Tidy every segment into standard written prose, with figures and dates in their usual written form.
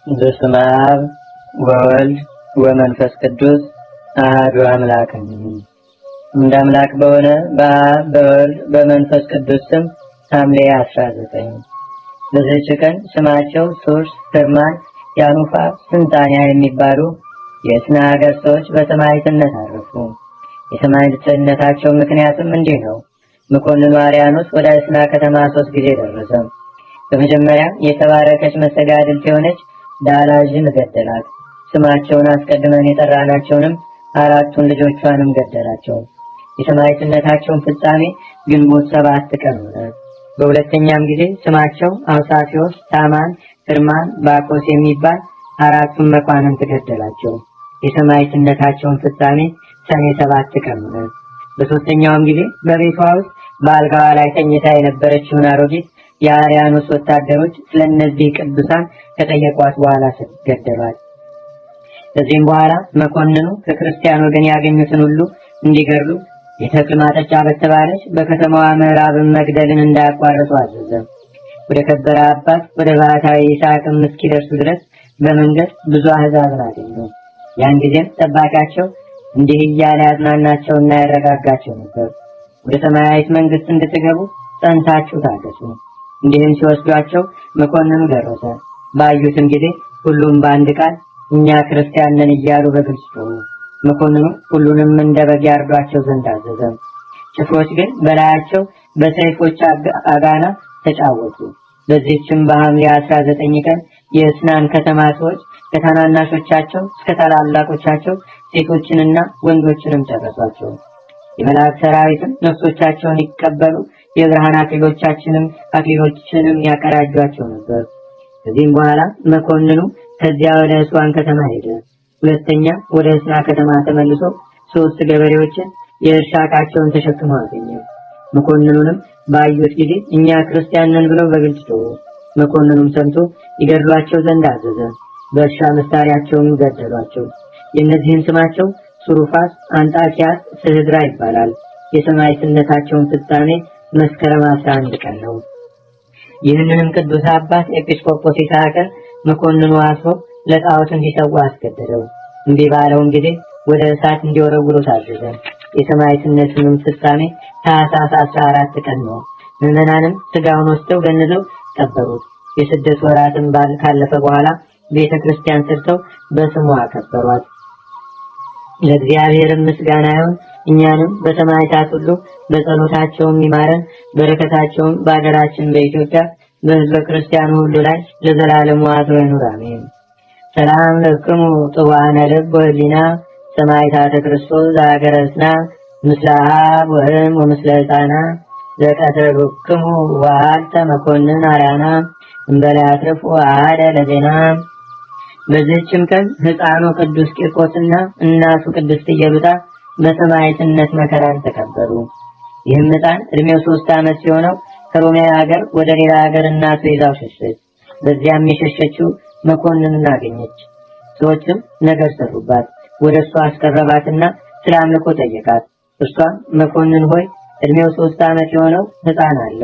በስመ አብ ወወልድ ወመንፈስ ቅዱስ አሐዱ አምላክ እንደ አምላክ በሆነ በአብ በወልድ በመንፈስ ቅዱስ ስም ሐምሌ 19 በዚህች ቀን ስማቸው ሱርስ፣ ህርማን፣ ያኑፋ፣ ስንታንያ የሚባሉ የእስና ሀገር ሰዎች በሰማዕትነት አረፉ። የሰማዕትነታቸው ምክንያትም እንዲህ ነው። መኮንኑ አርያኖስ ወደ እስና ከተማ 3 ጊዜ ደረሰ። በመጀመሪያ የተባረከች መስተጋድልት የሆነች ዳላዥን ገደላት። ስማቸውን አስቀድመን የጠራናቸውንም 4ቱን ልጆቿንም ገደላቸው። የሰማዕትነታቸውን ፍጻሜ ግንቦት 7 ቀን ሆነ። በሁለተኛም ጊዜ ስማቸው አውሳፊዮስ፣ ታማን፣ ህርማን፣ ባኮስ የሚባል 4ቱን መኳንንት ገደላቸው። የሰማዕትነታቸውን ፍጻሜ ሰኔ 7 ቀን ሆነ። በሶስተኛውም ጊዜ በቤቷ ውስጥ በአልጋዋ ላይ ተኝታ የነበረችውን አሮጊት የአርያኖስ ወታደሮች ስለነዚህ ቅዱሳን ከጠየቋት በኋላ ገደሏት። ከዚህም በኋላ መኮንኑ ከክርስቲያን ወገን ያገኙትን ሁሉ እንዲገድሉ የተክል ማጠጫ በተባለች በከተማዋ ምዕራብ መግደልን እንዳያቋርጡ አዘዘ። ወደ ከበረ አባት ወደ ባህታዊ ይስሐቅም እስኪደርሱ ድረስ በመንገድ ብዙ አሕዛብን አገኙ። ያን ጊዜም ጠባቂያቸው እንዲህ እያለ ያጽናናቸውና ያረጋጋቸው ነበር። ወደ ሰማያዊት መንግስት እንድትገቡ ጸንታችሁ ታገሱ። እንዲህም ሲወስዷቸው መኮንኑ ደረሰ። ባዩትም ጊዜ ሁሉም በአንድ ቃል እኛ ክርስቲያን ነን እያሉ በግልጽ ጮኹ። መኮንኑ ሁሉንም እንደ በግ ያርዷቸው ዘንድ አዘዘ። ጭፍሮች ግን በላያቸው በሰይፎች አጋና ተጫወቱ። በዚህችም በሐምሌ 19 ቀን የእስናን ከተማ ሰዎች ከታናናሾቻቸው እስከ ታላላቆቻቸው ሴቶችንና ወንዶችንም ጨረሷቸው። የመላእክት ሰራዊትም ነፍሶቻቸውን ይቀበሉ የብርሃን አክሊሎችንም ያቀዳጇቸው ነበር። ከዚህም በኋላ መኮንኑ ከዚያ ወደ እስዋን ከተማ ሄደ። ሁለተኛ ወደ እስና ከተማ ተመልሶ 3 ገበሬዎችን የእርሻ ዕቃቸውን ተሸክመው አገኘ። መኮንኑንም ባዩት ጊዜ እኛ ክርስቲያን ነን ብለው በግልጽ ጮኹ። መኮንኑም ሰምቶ ይገድሏቸው ዘንድ አዘዘ። በእርሻ መሳሪያቸውም ገደሏቸው። የእነዚህም ስማቸው ሱሩፋስ፣ አንጣኪያስ፣ ስህድራ ይባላል። የሰማዕትነታቸውን ፍጻሜ መስከረም 11 ቀን ነው። ይህንንም ቅዱስ አባት ኤጲስቆጶስ ይስሐቅን መኮንኑ አስሮ ለጣዖት እንዲሰዋ አስገደደው። እምቢ ባለውም ጊዜ ወደ እሳት እንዲወረውሩ ታዘዘ። የሰማዕትነቱንም ፍጻሜ ታኅሳስ 14 ቀን ነው። ምዕመናንም ስጋውን ወስደው ገንዘው ቀበሩት። የስደት ወራትን ካለፈ በኋላ ቤተ ክርስቲያን ሰርተው በስሙ አከበሯት። ለእግዚአብሔር ምስጋና ይሁን። እኛንም በሰማዕታት ሁሉ በጸሎታቸውም ይማረን። በረከታቸውም በአገራችን በኢትዮጵያ በሕዝበ ክርስቲያኑ ሁሉ ላይ ለዘላለሙ አድሮ ይኑር፣ አሜን። ሰላም ለክሙ ጽዋዕነ ልብ ወህሊና ሰማዕታተ ክርስቶስ ዘሀገረ እስና ምስለ አብ ወእም ወምስለ ሕፃናት ዘቀተሉክሙ ወሀብተ መኮንን አርያና እንበለ ያትርፉ አሐደ ለዜና። በዚህችም ቀን ሕፃኑ ቅዱስ ቂርቆስና እናቱ ቅድስት ኢየሉጣ በሰማዕትነት መከራን ተቀበሉ። ይህም ሕፃን እድሜው 3 ዓመት ሲሆነው ከሮሜ ሀገር ወደ ሌላ ሀገር እናቱ ይዛው ሸሸች። በዚያም የሸሸችው መኮንንን አገኘች። ሰዎችም ነገር ሰሩባት። ወደ እሷ አስቀረባትና ስለ አምልኮ ጠየቃት። እርሷም መኮንን ሆይ እድሜው 3 ዓመት የሆነው ሕፃን አለ።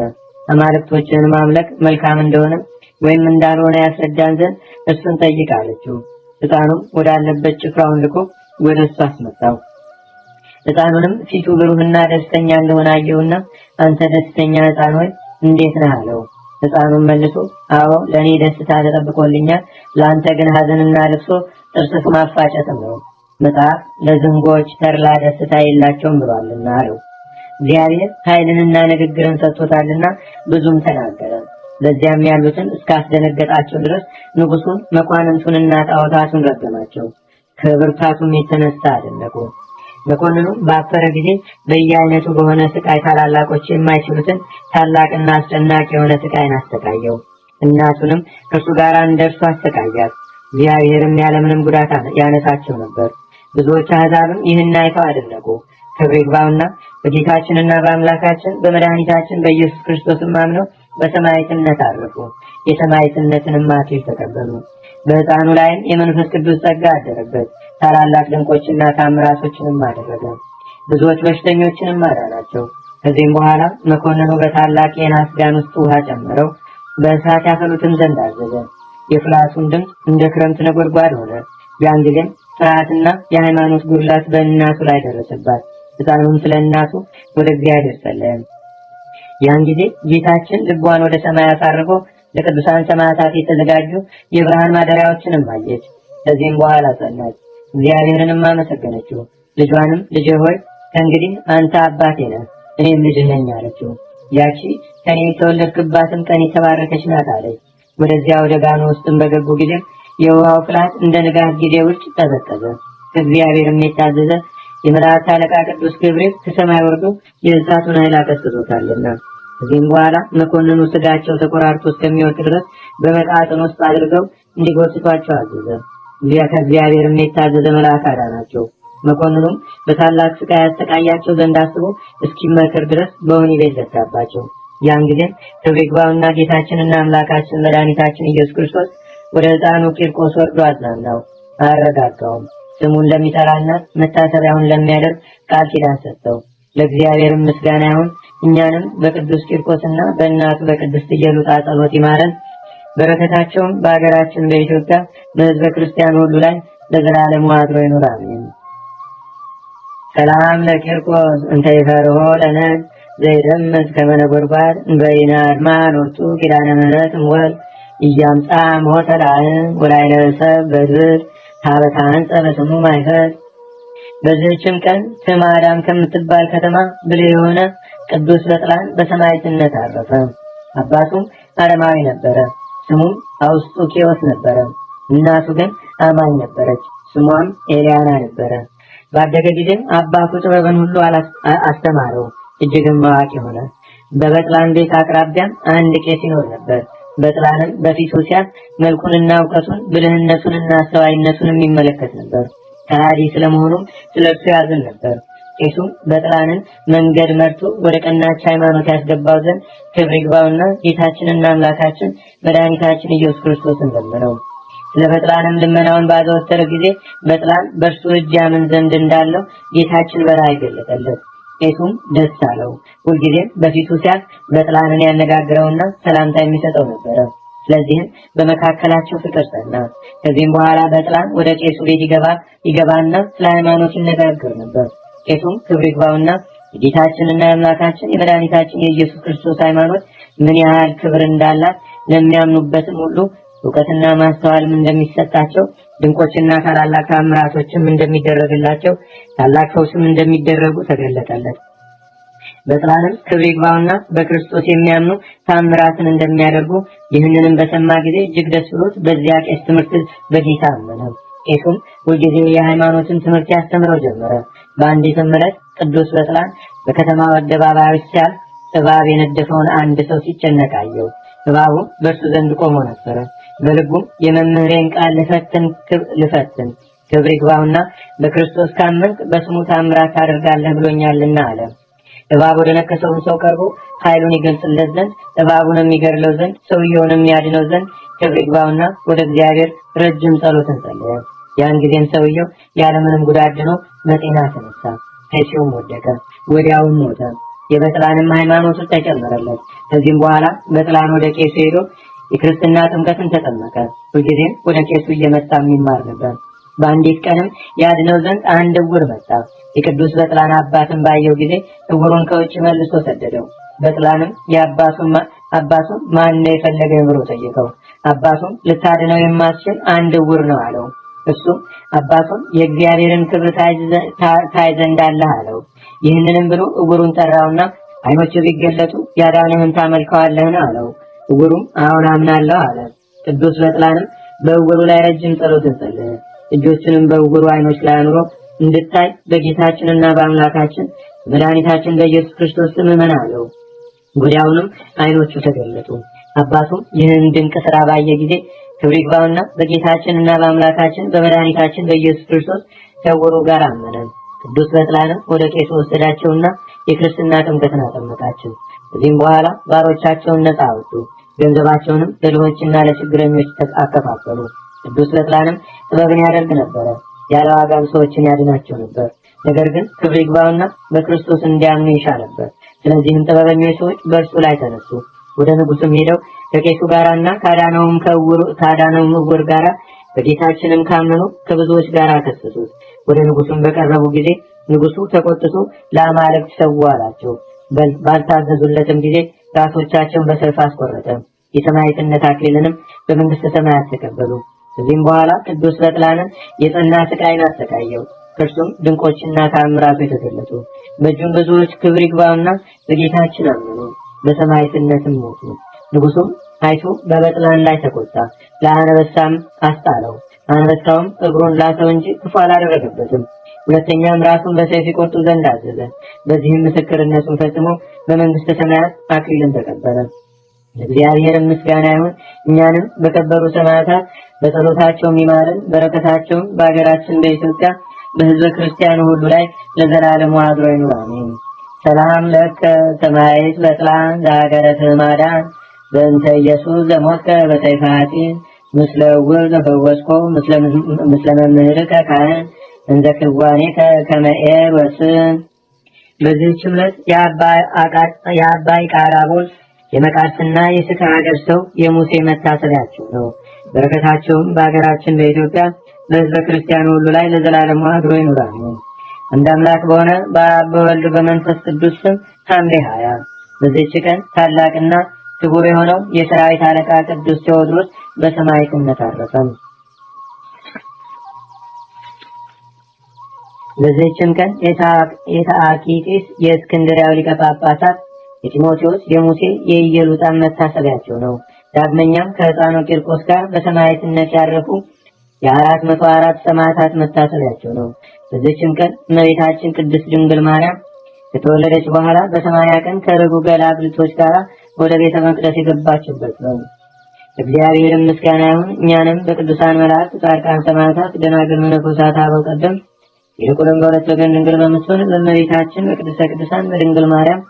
አማልክቶችን ማምለክ መልካም እንደሆነ ወይም እንዳልሆነ ያስረዳን ዘንድ እሱን ጠይቅ አለችው። ሕፃኑም ወዳለበት ጭፍራውን ልኮ ወደ እሱ አስመጣው። ሕፃኑንም ፊቱ ብሩህና ደስተኛ እንደሆነ አየውና አንተ ደስተኛ ሕፃን ሆይ እንዴት ነህ አለው። ሕፃኑም መልሶ አዎ ለኔ ደስታ ተጠብቆልኛል፣ ለአንተ ግን ሐዘንና ልቅሶ ጥርስ ማፋጨትም ነው። መጽሐፍ ለዝንጎች ተድላ ደስታ የላቸውም ብሏልና አለው። እግዚአብሔር ኃይልንና ንግግርን ሰጥቶታልና ብዙም ተናገረ። በዚያም ያሉትን እስካስደነገጣቸው ድረስ ንጉሱን መኳንንቱንና ጣዖታቱን ረገማቸው። ከብርታቱም የተነሳ አደነቁ። መኮንኑ ባፈረ ጊዜ በየአይነቱ በሆነ ስቃይ ታላላቆች የማይችሉትን ታላቅና አስጨናቂ የሆነ ስቃይን አሰቃየው። እናቱንም ከእርሱ ጋር እንደርሱ አሰቃያት። እግዚአብሔርም ያለምንም ጉዳት ያነሳቸው ነበር። ብዙዎች አሕዛብም ይህን አይተው አደነቁ። ክብር ይግባውና በጌታችንና በአምላካችን በመድኃኒታችን በኢየሱስ ክርስቶስም አምነው በሰማዕትነት አረፉ። የሰማዕትነትንም አክሊል ተቀበሉ። በሕፃኑ ላይም የመንፈስ ቅዱስ ጸጋ አደረበት። ታላላቅ ድንቆችና ታምራቶችንም አደረገ። ብዙዎች በሽተኞችንም አዳናቸው። ከዚህም በኋላ መኮንኑ በታላቅ የናስ ጋን ውስጥ ውሃ ጨመረው፣ በእሳት ያፈሉትም ዘንድ አዘዘ። የፍርሃቱን ድምፅ እንደ ክረምት ነጎድጓድ ሆነ። ያን ጊዜም ፍርሃትና የሃይማኖት ጉድላት በእናቱ ላይ ደረሰባት። ሕፃኑም ስለ እናቱ ወደ እግዚአብሔር ጸለየ። ያን ጊዜ ጌታችን ልቧን ወደ ሰማይ አሳርጎ ለቅዱሳን ሰማዕታት የተዘጋጁ የብርሃን ማደሪያዎችንም አየች። ከዚህም በኋላ ጸናች፣ እግዚአብሔርንም አመሰገነችው። ልጇንም ልጄ ሆይ ከእንግዲህ አንተ አባቴ ነህ፣ እኔም ልጅህ ነኝ አለችው። ያቺ ከኔ የተወለድክባትም ቀን የተባረከች ናት አለች። ወደዚያ ወደ ጋኑ ውስጥም በገቡ ጊዜ የውሃው ፍላት እንደ ንጋት ጊዜ ውርጭ ቀዘቀዘ። ከእግዚአብሔርም የታዘዘ የመላእክት አለቃ ቅዱስ ገብርኤል ከሰማይ ወርዶ የእሳቱን ኃይል አቀስቅዞታልና። ከዚህም በኋላ መኮንኑ ስጋቸው ተቆራርጦ እስከሚወድቅ ድረስ በመቃጥን ውስጥ አድርገው እንዲጎትቷቸው አዘዘ። ከእግዚአብሔርም የታዘዘ መልአክ አዳናቸው። መኮንኑም በታላቅ ስቃይ ያሰቃያቸው ዘንድ አስቦ እስኪመክር ድረስ በወህኒ ቤት ዘጋባቸው። ያን ጊዜ ክብር ይግባውና ጌታችንና አምላካችን መድኃኒታችን ኢየሱስ ክርስቶስ ወደ ሕፃኑ ቂርቆስ ወርዶ አጽናናው፣ አረጋጋውም። ስሙን ለሚጠራና መታሰቢያውን ለሚያደርግ ቃል ኪዳን ሰጠው። ለእግዚአብሔር ምስጋና ይሁን። እኛንም በቅዱስ ቂርቆስና በእናቱ በቅድስት ኢየሉጣ ጸሎት ይማረን። በረከታቸውም በአገራችን በኢትዮጵያ በሕዝበ ክርስቲያን ሁሉ ላይ ለዘላለሙ አድሮ ይኑር፣ አሜን። ሰላም ለቂርቆስ እንተ ይፈርሆ ለነግ ዘይደምስ ከመነጎድጓድ እንበይነ አድማን ወጡ ኪዳነ ምሕረት እምወል እያምፃ ሞተ ላህም ወላይለ ሰብ በድር ታበታን ጸበስሙ ማይፈት። በዚህችም ቀን ስም አዳም ከምትባል ከተማ ብልህ የሆነ ቅዱስ በጥላን በሰማዕትነት አረፈ። አባቱም አረማዊ ነበረ፣ ስሙም አውስጡኪዮስ ነበረ። እናቱ ግን አማኝ ነበረች፣ ስሟም ኤልያና ነበረ። ባደገ ጊዜም አባቱ ጥበብን ሁሉ አስተማረው፣ እጅግም አዋቂ ሆነ። በበጥላን ቤት አቅራቢያም አንድ ቄስ ይኖር ነበር። በጥላንም በፊቱ ሲያት መልኩንና እውቀቱን ብልህነቱንና አስተዋይነቱን የሚመለከት ነበር። ከሃዲ ስለመሆኑም ስለእርሱ ያዝን ነበር። ቄሱም በጥላንን መንገድ መርቶ ወደ ቀናች ሃይማኖት ያስገባው ዘንድ ክብር ይግባውና ጌታችንና አምላካችን መድኃኒታችን ኢየሱስ ክርስቶስን ለመነው። ስለ በጥላንም ልመናውን ባዘወተረ ጊዜ በጥላን በእርሱ እጅ ያምን ዘንድ እንዳለው ጌታችን በራእይ ገለጠለት። ቄሱም ደስ አለው። ሁልጊዜም በፊቱ ሲያት በጥላንን ያነጋግረውና ሰላምታ የሚሰጠው ነበረ። ስለዚህም በመካከላቸው ፍቅር ጸና። ከዚህም በኋላ በጥላን ወደ ቄሱ ቤት ይገባና ስለ ሃይማኖት ይነጋገር ነበር። ቄሱም ክብር ይግባውና የጌታችንና የአምላካችን የመድኃኒታችን የኢየሱስ ክርስቶስ ሃይማኖት ምን ያህል ክብር እንዳላት ለሚያምኑበትም ሁሉ እውቀትና ማስተዋልም እንደሚሰጣቸው ድንቆችና ታላላቅ ተአምራቶችም እንደሚደረግላቸው ታላቅ ፈውስም እንደሚደረጉ ተገለጠለት። በጥላንም ክብር ይግባውና በክርስቶስ የሚያምኑ ተአምራትን እንደሚያደርጉ ይህንንም በሰማ ጊዜ እጅግ ደስ ብሎት በዚያ ቄስ ትምህርት በጌታ አመነ። ቄሱም ሁልጊዜ የሃይማኖትን ትምህርት ያስተምረው ጀመረ። በአንዲትም ዕለት ቅዱስ በጥላን በከተማው አደባባዮች ሲያልፍ እባብ የነደፈውን አንድ ሰው ሲጨነቅ አየው። እባቡ በእርሱ ዘንድ ቆሞ ነበረ። በልቡም የመምህሬን ቃል ልፈትን ክብር ይግባውና በክርስቶስ ካመንክ በስሙ ታምራት ታደርጋለህ ብሎኛልና አለ። እባብ ወደ ነከሰው ሰው ቀርቦ ኃይሉን ይገልጽለት ዘንድ እባቡን የሚገድለው ዘንድ ሰውየውን የሚያድነው ዘንድ ክብር ይግባውና ወደ እግዚአብሔር ረጅም ጸሎትን ጸለየ። ያን ጊዜም ሰውየው ያለምንም ጉዳት ድኖ በጤና ተነሳ። ከሲኦል ወደቀ፣ ወዲያውም ሞተ። የበጥላንም ሃይማኖቱ ተጨመረለት። ከዚህም በኋላ በጥላን ወደ ቄሱ ሄዶ የክርስትና ጥምቀትን ተጠመቀ። ሁልጊዜም ወደ ቄሱ እየመጣ የሚማር ነበር። በአንዲት ቀንም ያድነው ዘንድ አንድ ዕውር መጣ። የቅዱስ በጥላን አባትን ባየው ጊዜ ዕውሩን ከውጭ መልሶ ሰደደው። በጥላንም አባቱን ማን ነው የፈለገኝ ብሎ ጠየቀው። አባቱም ልታድነው የማትችል አንድ ዕውር ነው አለው። እሱም አባቱን የእግዚአብሔርን ክብር ታይ ዘንድ አለህ አለው። ይህንንም ብሎ ዕውሩን ጠራውና ዓይኖቹ ቢገለጡ ያዳነህን ታመልከዋለህን አለው። ዕውሩም አሁን አምናለሁ አለ። ቅዱስ በጥላንም በዕውሩ ላይ ረጅም ጸሎትን ጸለየ። እጆቹንም በዕውሩ ዓይኖች ላይ አኑሮ እንድታይ በጌታችንና በአምላካችን መድኃኒታችን በኢየሱስ ክርስቶስ ስም እመን አለው። ወዲያውኑም ዓይኖቹ ተገለጡ። አባቱም ይህን ድንቅ ሥራ ባየ ጊዜ ክብር ይግባውና በጌታችንና በአምላካችን በመድኃኒታችን በኢየሱስ ክርስቶስ ከዕውሩ ጋር አመነ። ቅዱስ በጥላንም ወደ ቄሱ ወሰዳቸውና የክርስትና ጥምቀትን አጠመቃቸው። ከዚህም በኋላ ባሮቻቸውን ነፃ አወጡ፣ ገንዘባቸውንም ለድሆችና ለችግረኞች አከፋፈሉ። ቅዱስ በጥላንም ጥበብን ያደርግ ነበረ፣ ያለ ዋጋም ሰዎችን ያድናቸው ነበር። ነገር ግን ክብር ይግባውና በክርስቶስ እንዲያምኑ ይሻ ነበር። ስለዚህም ጥበበኞች ሰዎች በእርሱ ላይ ተነሱ። ወደ ንጉሥም ሄደው ከቄሱ ጋራና ካዳነውም ዕውር ጋራ በጌታችንም ካመኑ ከብዙዎች ጋር ከሰሱት። ወደ ንጉሱም በቀረቡ ጊዜ ንጉሱ ተቆጥቶ ለአማልክት ሰው አላቸው። ባልታዘዙለትም ጊዜ ራሶቻቸውን በሰይፍ አስቆረጠ። የሰማዕትነት አክሊልንም በመንግስተ ሰማያት ተቀበሉ። ከዚህም በኋላ ቅዱስ በጥላንን የጸና ስቃይን አሰቃየው። ከእርሱም ድንቆችና ተአምራቶች የተገለጡ። በእጁም ብዙዎች ክብር ይግባውና በጌታችን አመኑ፣ በሰማዕትነትም ሞቱ። ንጉሱም አይቶ በበጥላን ላይ ተቆጣ፣ ለአንበሳም አስጣለው። አንበሳውም እግሩን ላሰው እንጂ ክፉ አላደረገበትም። ሁለተኛም ራሱን በሰይፍ ይቆርጡ ዘንድ አዘዘ። በዚህም ምስክርነቱን ፈጽሞ በመንግስተ ሰማያት አክሊልን ተቀበለ። እግዚአብሔር ምስጋና ይሁን። እኛንም በከበሩ ሰማዕታት በጸሎታቸው ይማረን። በረከታቸውም በአገራችን በኢትዮጵያ በሕዝበ ክርስቲያኑ ሁሉ ላይ ለዘላለሙ አድሮ ይኑር፣ አሜን። ሰላም ለከ ሰማዕት በጥላን ዘሀገረ ትዕማዳን በእንተ ኢየሱስ ዘሞትከ በሰይፈ ሐጺን ምስለ ዕውር ዘፈወስኮ ምስለ መምህርከ ካህን እንዘ ክዋኔከ ከመ ኤር ወስን። በዚህች ዕለት የአባይ ቃራቦል የመቃርስና የስካ ሀገር ሰው የሙሴ መታሰቢያቸው ነው። በረከታቸውም በአገራችን በኢትዮጵያ በሕዝበ ክርስቲያኑ ሁሉ ላይ ለዘላለሙ አድሮ ይኑራል። እንደ አምላክ በሆነ በአብ በወልድ በመንፈስ ቅዱስ ስም ሐምሌ 20 በዚህች ቀን ታላቅና ክቡር የሆነው የሰራዊት አለቃ ቅዱስ ቴዎድሮስ በሰማዕትነት አረፈ። በዚህችም ቀን የታአኪጢስ የእስክንድርያው ሊቀ ጳጳሳት የጢሞቴዎስ፣ የሙሴ፣ የኢየሉጣን መታሰቢያቸው ነው። ዳግመኛም ከሕፃኑ ቂርቆስ ጋር በሰማዕትነት ያረፉ የ404 ሰማዕታት መታሰቢያቸው ነው። በዚህችም ቀን እመቤታችን ቅድስት ድንግል ማርያም ከተወለደች በኋላ በ80 ቀን ከርጉ ገላብልቶች ጋር ወደ ቤተ መቅደስ የገባችበት ነው። እግዚአብሔር ምስጋና ይሁን። እኛንም በቅዱሳን መላእክት፣ ጻድቃን፣ ሰማዕታት፣ ደናግል፣ መነኮሳት፣ አበው ቀደምት ይልቁንም በሁለት ወገን ድንግል በምትሆን በእመቤታችን በቅድስተ ቅዱሳን በድንግል ማርያም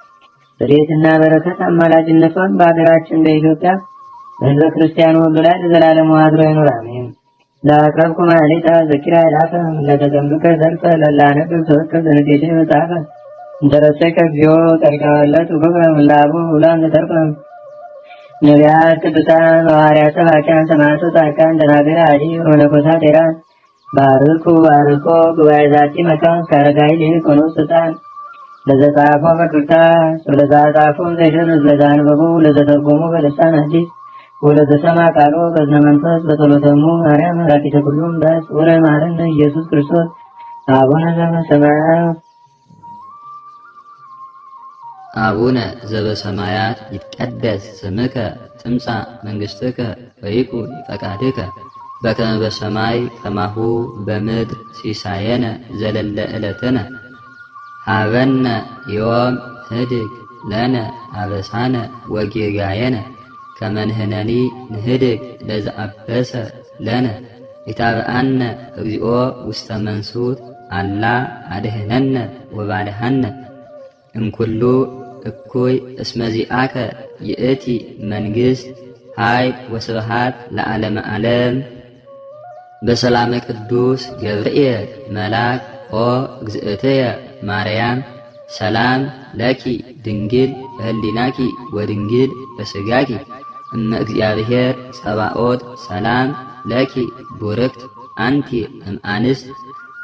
ረድኤትና በረከት አማላጅነቷን በአገራችን በኢትዮጵያ በሕዝበ ክርስቲያኑ ሁሉ ላይ ለዘላለሙ አድሮ ይኑር፣ አሜን። ለአቅረብኩ ማኅሌተ ዘኪራ ይላፈ ለተዘምዱከ ዘልፈ ለላነብብ ተወከ ዘንዴቴ መጽሐፈ እንተረሰይከ እግዚኦ ጸድቃለት ውበበ ምላቡ ውላን ተርፈ ነቢያት፣ ቅዱሳን፣ ሐዋርያት፣ ሰባክያን፣ ሰማዕታት፣ ጻድቃን፣ ደናግል፣ አዲ ወመነኮሳት ሄራን ባርኩ ባርኮ ጉባኤ ዛቲ መካን ካረጋይ ሊቆኑ ስልጣን ለዘጻፎ በክርታስ ወለዘጻፎ ዘይደርስ ለዛንበቡ ለዘተርጎሙ በልሳን አዲስ ወለዘሰማ ቃሎ በዝነ መንፈስ በጸሎተሙ ማርያም ራቂተ ኩሉም ዳስ ወረ ማረነ ኢየሱስ ክርስቶስ አቡነ ዘበሰማያት አቡነ ዘበሰማያት ይትቀደስ ስምከ ትምጻእ መንግሥትከ ወይኩን ፈቃድከ በከመ በሰማይ ከማሁ በምድር ሲሳየነ ዘለለ ዕለትነ ሀበነ ዮም ህድግ ለነ አበሳነ ወጌጋየነ ከመ ንሕነኒ ንህድግ ለዘአበሰ ለነ ኢታብአነ እግዚኦ ውስተ መንሱት አላ አድኅነነ ወባልሐነ እምኩሉ እኩይ እስመ ዚአከ ይእቲ መንግሥት ኃይል ወስብሐት ለዓለመ ዓለም። በሰላመ ቅዱስ ገብርኤል መልአክ ኦ እግዝእትየ ማርያም ሰላም ለኪ ድንግል በህሊናኪ ወድንግል በስጋኪ እመ እግዚአብሔር ጸባኦት ሰላም ለኪ ቡርክት አንቲ እምአንስት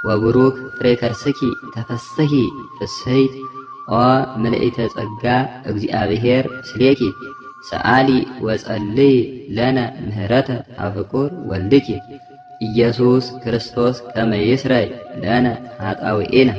ወቡሩክ ፍሬ ከርስኪ ተፈስሒ ፍስሕት ኦ ምልዕተ ጸጋ እግዚአብሔር ምስሌኪ ሰአሊ ወጸልይ ለነ ምህረተ አፍቁር ወልድኪ ኢየሱስ ክርስቶስ ከመ ይስረይ ለነ ኃጣውኢነ